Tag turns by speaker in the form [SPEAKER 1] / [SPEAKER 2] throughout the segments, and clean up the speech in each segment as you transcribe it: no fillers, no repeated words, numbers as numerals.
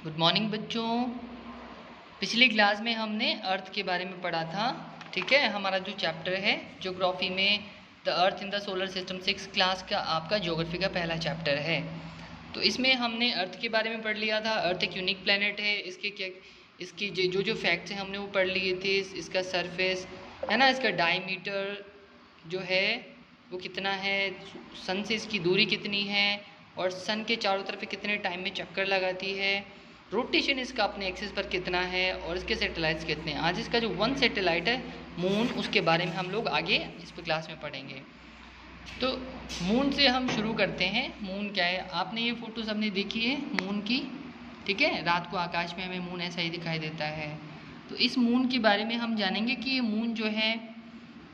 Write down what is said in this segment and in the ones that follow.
[SPEAKER 1] Good morning बच्चों। पिछली class में हमने अर्थ के बारे में पढ़ा था। ठीक है, हमारा जो चैप्टर है ज्योग्राफी में the earth in the solar system 6 class का आपका ज्योग्राफी का पहला चैप्टर है। तो इसमें हमने अर्थ के बारे में पढ़ लिया था। अर्थ एक यूनिक प्लैनेट है। इसकी जो फैक्ट्स हैं हमने वो पढ़ लिए थे। इसका सरफेस है ना, इसका डायमीटर जो है वो कितना है, सन से इसकी दूरी कितनी है और सन के चारों तरफ कितने टाइम में चक्कर लगाती है, रोटेशन इसका अपने एक्सिस पर कितना है और इसके सैटेलाइट्स कितने हैं। आज इसका जो वन सैटेलाइट है मून, उसके बारे में हम लोग आगे इस पर क्लास में पढ़ेंगे। तो मून से हम शुरू करते हैं। मून क्या है, आपने ये फोटो सबने देखी है मून की। ठीक है, रात को आकाश में हमें मून ऐसा ही दिखाई देता है। तो इस मून के बारे में हम जानेंगे कि ये मून जो है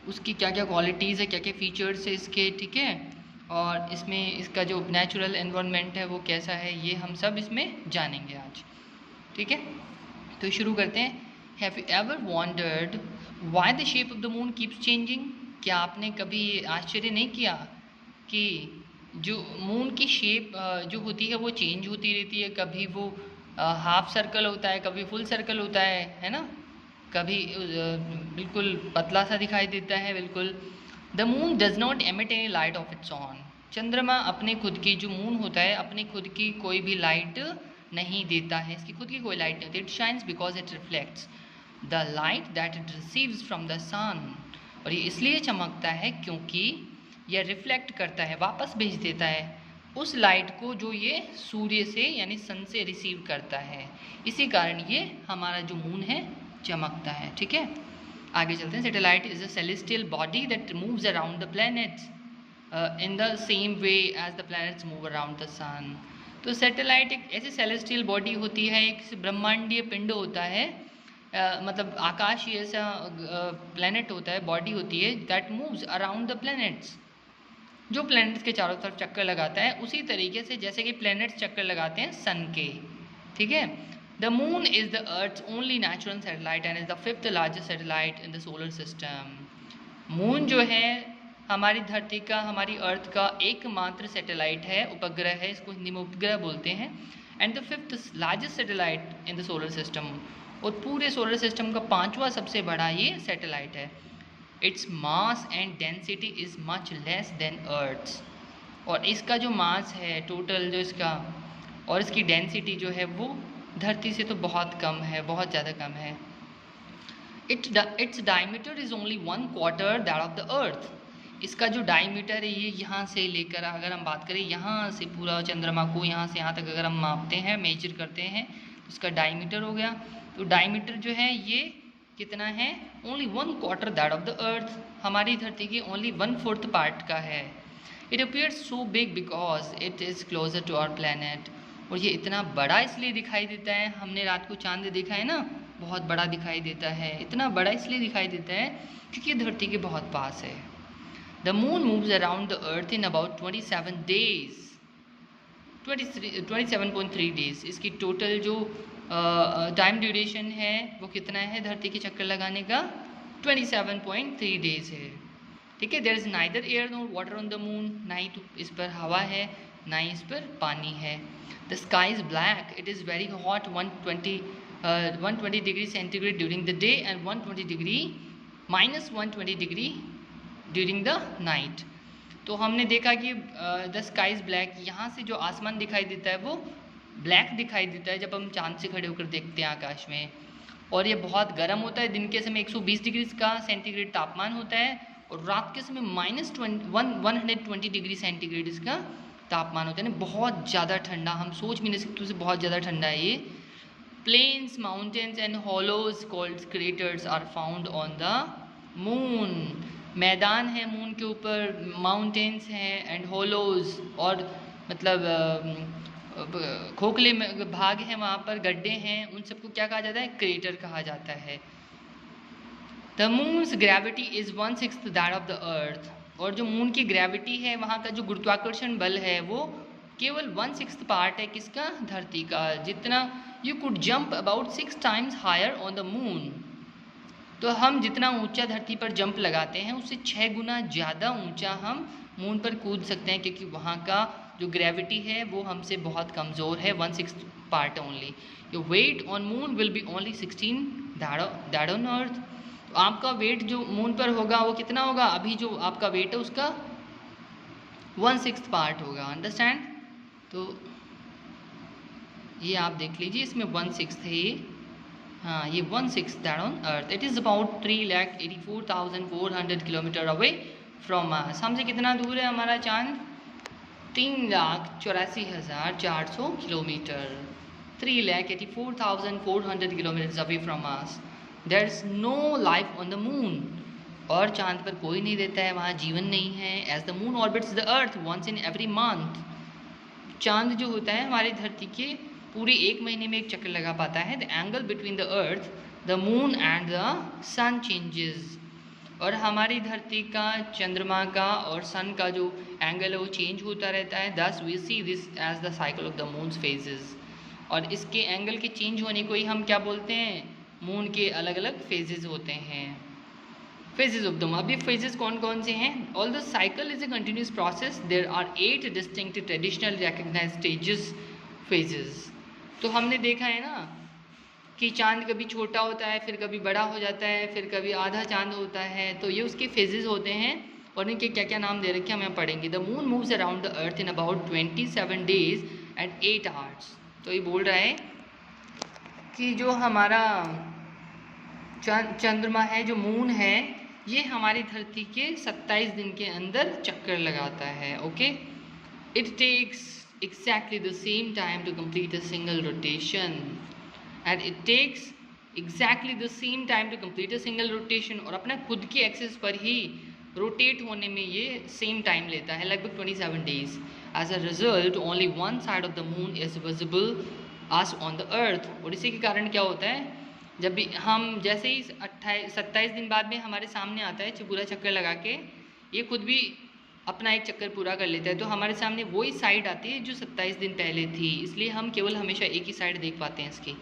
[SPEAKER 1] उसकी क्या क्या क्वालिटीज़ है, क्या क्या फीचर्स है इसके। ठीक है, और इसमें इसका जो नेचुरल एनवायरनमेंट है वो कैसा है, ये हम सब इसमें जानेंगे आज। ठीक है, तो शुरू करते हैं। Have you ever wandered why the shape of the moon keeps changing? क्या आपने कभी आश्चर्य नहीं किया कि जो मून की शेप जो होती है वो चेंज होती रहती है। कभी वो हाफ सर्कल होता है, कभी फुल सर्कल होता है ना, कभी बिल्कुल पतला सा दिखाई देता है बिल्कुल। The moon does not emit any light of its on. चंद्रमा अपने खुद की, जो मून होता है अपनी खुद की कोई भी लाइट नहीं देता है। इसकी खुद की कोई लाइट नहीं होती। It shines because it reflects the light that it receives from the sun. और ये इसलिए चमकता है क्योंकि यह रिफ्लेक्ट करता है, वापस भेज देता है उस लाइट को जो ये सूर्य से यानी सन से रिसीव करता है। इसी कारण ये हमारा जो मून है चमकता है। ठीक है, आगे चलते हैं। Satellite is a celestial body that moves around the planets in the same way as the planets move around the sun. तो सैटेलाइट एक ऐसी सेलेस्टियल बॉडी होती है, एक ब्रह्मांडीय पिंड होता है, मतलब आकाशीय ऐसा प्लैनेट होता है, बॉडी होती है that moves around the planets, जो प्लैनेट्स के चारों तरफ चक्कर लगाता है उसी तरीके से जैसे कि प्लैनेट्स चक्कर लगाते हैं सन के। ठीक है, the moon is the earth's only natural satellite and is the 5th largest satellite in the solar system. Moon जो है हमारी धरती का, हमारी अर्थ का एकमात्र सैटेलाइट है, उपग्रह है, इसको हिंदी में उपग्रह बोलते हैं। And the 5th largest satellite in the solar system, और पूरे सोलर सिस्टम का 5वां सबसे बड़ा ये सैटेलाइट है। Its mass and density is much less than earth's. और इसका जो मास है टोटल जो इसका, और इसकी डेंसिटी जो है वो धरती से तो बहुत कम है, बहुत ज़्यादा कम है। Its diameter is only 1/4 that of the अर्थ। इसका जो डायमीटर है ये यहाँ से लेकर, अगर हम बात करें यहाँ से पूरा चंद्रमा को यहाँ से यहाँ तक अगर हम मापते हैं, मेजर करते हैं, तो इसका डायमीटर हो गया। तो डायमीटर जो है ये कितना है, only 1/4 that of the earth, हमारी धरती की ओनली 1/4 पार्ट का है। It appears so big because it is closer to our planet. और ये इतना बड़ा इसलिए दिखाई देता है, हमने रात को चांद देखा है ना, बहुत बड़ा दिखाई देता है। इतना बड़ा इसलिए दिखाई देता है क्योंकि धरती के बहुत पास है। The moon moves around the earth in about 27 days, 27.3 days। इसकी टोटल जो टाइम ड्यूरेशन है वो कितना है धरती के चक्कर लगाने का, 27.3 days है। ठीक है, there is neither air nor water on the moon, ना ही तो इस पर हवा है ना ही इस पर पानी है। The sky is black, it is very hot, 120 degree centigrade during the day and -120 degree during the night. तो हमने देखा कि द स्काई इज ब्लैक, यहाँ से जो आसमान दिखाई देता है वो ब्लैक दिखाई देता है जब हम चांद से खड़े होकर देखते हैं आकाश में। और ये बहुत गर्म होता है, दिन के समय 120 डिग्री का सेंटीग्रेड तापमान होता है, और रात के समय -120 डिग्री सेंटीग्रेड इसका तापमान होता है ना, बहुत ज़्यादा ठंडा, हम सोच भी नहीं सकते उसे, बहुत ज़्यादा ठंडा है ये। Plains, mountains and hollows called craters are found on the moon. मैदान है मून के ऊपर, माउंटेन्स हैं एंड होलोज, और मतलब खोखले भाग हैं, वहाँ पर गड्ढे हैं, उन सबको क्या कहा जाता है, क्रेटर कहा जाता है। The moons gravity is 1/6 that of the earth. और जो मून की ग्रेविटी है, वहाँ का जो गुरुत्वाकर्षण बल है वो केवल 1/6 पार्ट है किसका, धरती का। जितना you could jump about 6 times higher on the moon. तो हम जितना ऊंचा धरती पर जंप लगाते हैं उससे 6 गुना ज़्यादा ऊंचा हम मून पर कूद सकते हैं, क्योंकि वहाँ का जो ग्रेविटी है वो हमसे बहुत कमज़ोर है, 1/6 part only. Your weight on moon will be only 16 that on अर्थ। तो आपका वेट जो मून पर होगा वो कितना होगा? अभी जो आपका वेट है उसका 1/6 पार्ट होगा। अंडरस्टैंड? तो ये आप देख लीजिए, इसमें 1/6 है ये, हाँ ये 1/6 that on earth. It is about 3,84,400 kilometres away from Mars. हमसे कितना दूर है हमारा चांद? 3,84,400 kilometres, 3,84,400 kilometres away from Mars. There is no life on the moon. और चांद पर कोई नहीं रहता है, वहाँ जीवन नहीं है। As the moon orbits the earth once in every month. चांद जो होता है हमारी धरती के पूरे एक महीने में एक चक्कर लगा पाता है। The angle between the earth, the moon and the sun changes. और हमारी धरती का, चंद्रमा का और सन का जो एंगल है वो चेंज होता रहता है। Thus we see this as the cycle of the moon's phases. और इसके एंगल के चेंज होने को ही हम क्या बोलते हैं? मून के अलग अलग फेजेस होते हैं, फेजेस ऑफ द मून। अब ये फेजेस कौन कौन से हैं? All the cycle is a continuous process, there are 8 distinct traditional recognize stages phases. तो हमने देखा है ना कि चांद कभी छोटा होता है, फिर कभी बड़ा हो जाता है, फिर कभी आधा चांद होता है। तो ये उसके फेजेस होते हैं और इनके क्या क्या नाम दे रखे हैं हम पढ़ेंगे। The moon moves around the earth in about 27 days and 8 hours। तो ये बोल रहा है कि जो हमारा चंद्रमा है, जो मून है, ये हमारी धरती के 27 दिन के अंदर चक्कर लगाता है। Okay, it takes exactly the same time to complete a single rotation, and it takes exactly the same time to complete a single rotation। और अपना खुद की एक्सिस पर ही रोटेट होने में ये सेम टाइम लेता है, लगभग 27 days। As a result only one side of the moon is visible us on the earth. और इसी के कारण क्या होता है, जब भी हम जैसे ही 27 दिन बाद में हमारे सामने आता है पूरा चक्कर लगा के, ये खुद भी अपना एक चक्कर पूरा कर लेता है, तो हमारे सामने वही साइड आती है जो 27 दिन पहले थी। इसलिए हम केवल हमेशा एक ही साइड देख पाते हैं इसकी।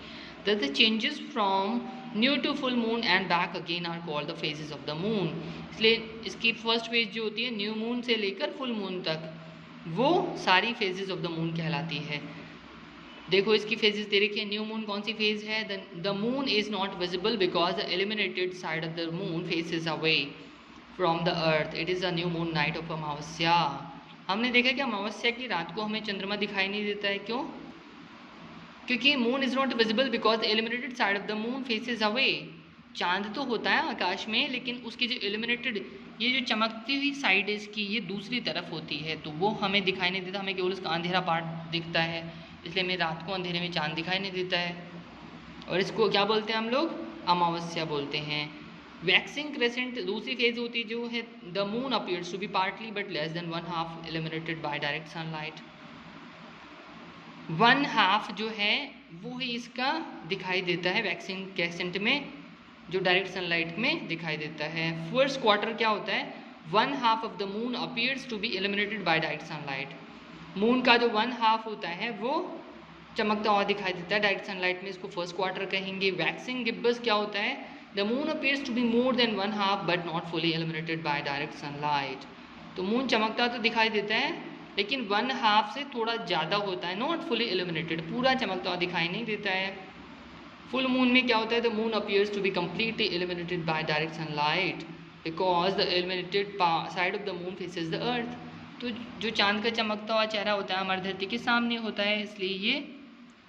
[SPEAKER 1] The changes from new to full moon and back again are called the phases of the moon. इसलिए इसकी फर्स्ट फेज जो होती है न्यू मून से लेकर फुल मून तक, वो सारी फेजेस ऑफ द मून कहलाती है। देखो इसकी फेजेस दे रखी है। न्यू मून कौन सी फेज है? The moon is not visible because the eliminated side of the moon faces away from the earth. It is a new moon night of अमावस्या। हमने देखा कि अमावस्या की रात को हमें चंद्रमा दिखाई नहीं देता है। क्यों? क्योंकि moon is not visible because the eliminated side of the moon faces away. चांद तो होता है आकाश में, लेकिन उसकी जो एलिमिनेटेड, ये जो चमकती हुई साइड है इसकी, ये दूसरी तरफ होती है, तो वो हमें दिखाई नहीं देता, हमें केवल उसका अंधेरा पार्ट दिखता है। इसलिए हमें रात को अंधेरे में चांद दिखाई नहीं देता है, और इसको क्या बोलते हैं हम लोग? अमावस्या बोलते हैं। वैक्सिंग क्रेसेंट दूसरी फेज होती है जो है the moon appears to be partly but less than 1/2 illuminated by direct sunlight. 1/2 जो है वो ही इसका दिखाई देता है वैक्सिंग क्रेसेंट में, जो डायरेक्ट सनलाइट में दिखाई देता है। फर्स्ट क्वार्टर क्या होता है? 1/2 of the moon appears to be illuminated by direct sunlight. Moon का जो 1/2 होता है वो चमकता हुआ दिखाई देता है डायरेक्ट सनलाइट में, इसको फर्स्ट क्वार्टर कहेंगे। वैक्सिंग गिब्बस क्या होता है? The moon appears to be more than 1/2 but not fully illuminated by direct sunlight. तो मून चमकता तो दिखाई देता है, लेकिन 1/2 से थोड़ा ज़्यादा होता है, नॉट फुली इल्यूमिनेटेड, पूरा चमकता हुआ दिखाई नहीं देता है। फुल मून में क्या होता है? The moon appears to be completely illuminated by direct sunlight because the illuminated side of the moon faces the earth. तो जो चांद का चमकता हुआ चेहरा होता है हमारी धरती के सामने होता है, इसलिए ये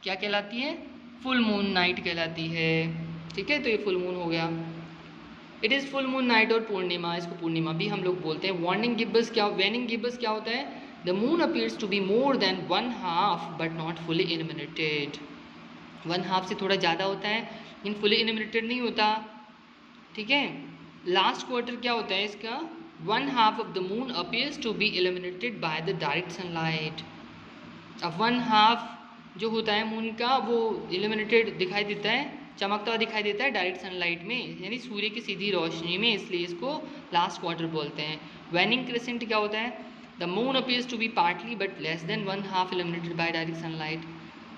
[SPEAKER 1] क्या कहलाती है? फुल मून नाइट कहलाती है। ठीक है, तो ये फुल मून हो गया। It is full moon night और पूर्णिमा, इसको पूर्णिमा भी हम लोग बोलते हैं। वार्निंग गिब्बस क्या, वेनिंग गिब्बस क्या होता है? The moon appears to be more than 1/2 but not fully illuminated. 1/2 से थोड़ा ज़्यादा होता है, लेकिन फुली इल्यूमिनेटेड नहीं होता। ठीक है, लास्ट क्वार्टर क्या होता है इसका? 1/2 of the moon appears to be illuminated by the direct sunlight. अब 1/2 जो होता है मून का वो इल्यूमिनेटेड दिखाई देता है, चमकता हुआ दिखाई देता है डायरेक्ट सनलाइट में, यानी सूर्य की सीधी रोशनी में, इसलिए इसको लास्ट क्वार्टर बोलते हैं। वेनिंग क्रेसेंट क्या होता है? The moon appears to be partly but less than 1/2 illuminated by direct sunlight.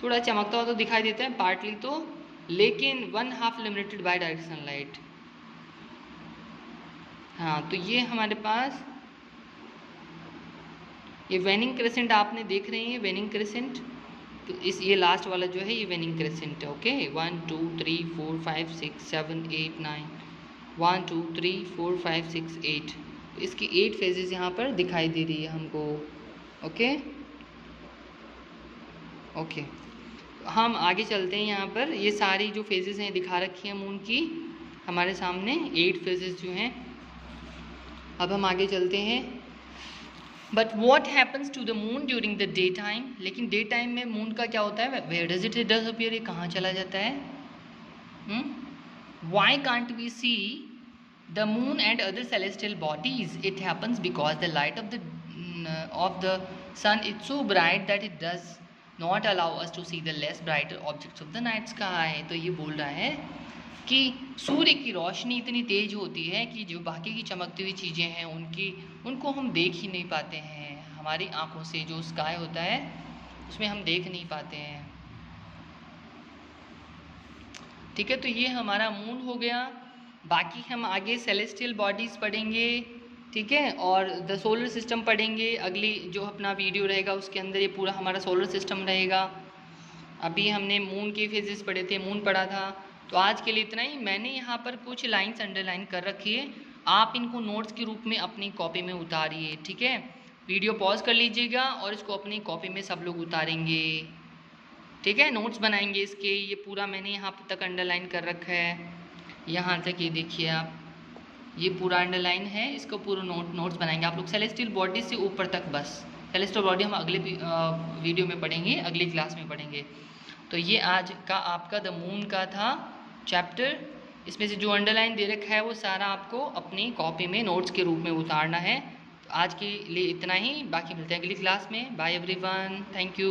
[SPEAKER 1] थोड़ा चमकता हुआ तो दिखाई देता है पार्टली तो, लेकिन 1/2 इल्यूमिनेटेड बाय डायरेक्ट सनलाइट। हाँ, तो ये हमारे पास ये वेनिंग क्रेसेंट आपने देख रहे हैं, वेनिंग क्रेसेंट, तो ये लास्ट वाला जो है ये वेनिंग क्रेसेंट है। ओके, 1 2 3 4 5 6 7 8 9, 1 2 3 4 5 6 8, तो इसकी 8 फेजेस यहाँ पर दिखाई दे रही है हमको। ओके ओके, हम आगे चलते हैं। यहाँ पर ये सारी जो फेजेस हैं दिखा रखी हैं मून की हमारे सामने, 8 फेजेस जो हैं। अब हम आगे चलते हैं। But what happens to the moon during the day time, लेकिन डे टाइम में मून का क्या होता है, वेयर डज इट डिसअपीयर, ये कहाँ चला जाता है? Why can't we see the moon and other celestial bodies? It happens because the light of the sun is so bright that it does not allow us to see the less brighter objects of the night sky। तो ये बोल रहा है कि सूर्य की रोशनी इतनी तेज होती है कि जो बाकी की चमकती हुई चीज़ें हैं उनको हम देख ही नहीं पाते हैं। हमारी आंखों से जो स्काई होता है उसमें हम देख नहीं पाते हैं। ठीक है, तो ये हमारा मून हो गया। बाकी हम आगे सेलेस्टियल बॉडीज़ पढ़ेंगे, ठीक है, और द सोलर सिस्टम पढ़ेंगे। अगली जो अपना वीडियो रहेगा उसके अंदर ये पूरा हमारा सोलर सिस्टम रहेगा। अभी हमने मून के फेजेस पढ़े थे, मून पढ़ा था। तो आज के लिए इतना ही। मैंने यहाँ पर कुछ लाइंस अंडरलाइन कर रखी है, आप इनको नोट्स के रूप में अपनी कॉपी में उतारिए। ठीक है, वीडियो पॉज कर लीजिएगा और इसको अपनी कॉपी में सब लोग उतारेंगे। ठीक है, नोट्स बनाएंगे इसके। ये पूरा मैंने यहाँ तक अंडरलाइन कर रखा है, यहाँ तक ये देखिए आप, ये पूरा अंडरलाइन है। इसको पूरा नोट्स बनाएंगे आप लोग सेलेस्टियल बॉडी से ऊपर तक। बस सेलेस्टियल बॉडी हम अगले वीडियो में पढ़ेंगे, अगली क्लास में पढ़ेंगे। तो ये आज का आपका द मून का था चैप्टर। इसमें से जो अंडरलाइन दे रखा है वो सारा आपको अपनी कॉपी में नोट्स के रूप में उतारना है। तो आज के लिए इतना ही, बाकी मिलते हैं अगली क्लास में। Bye everyone, thank you.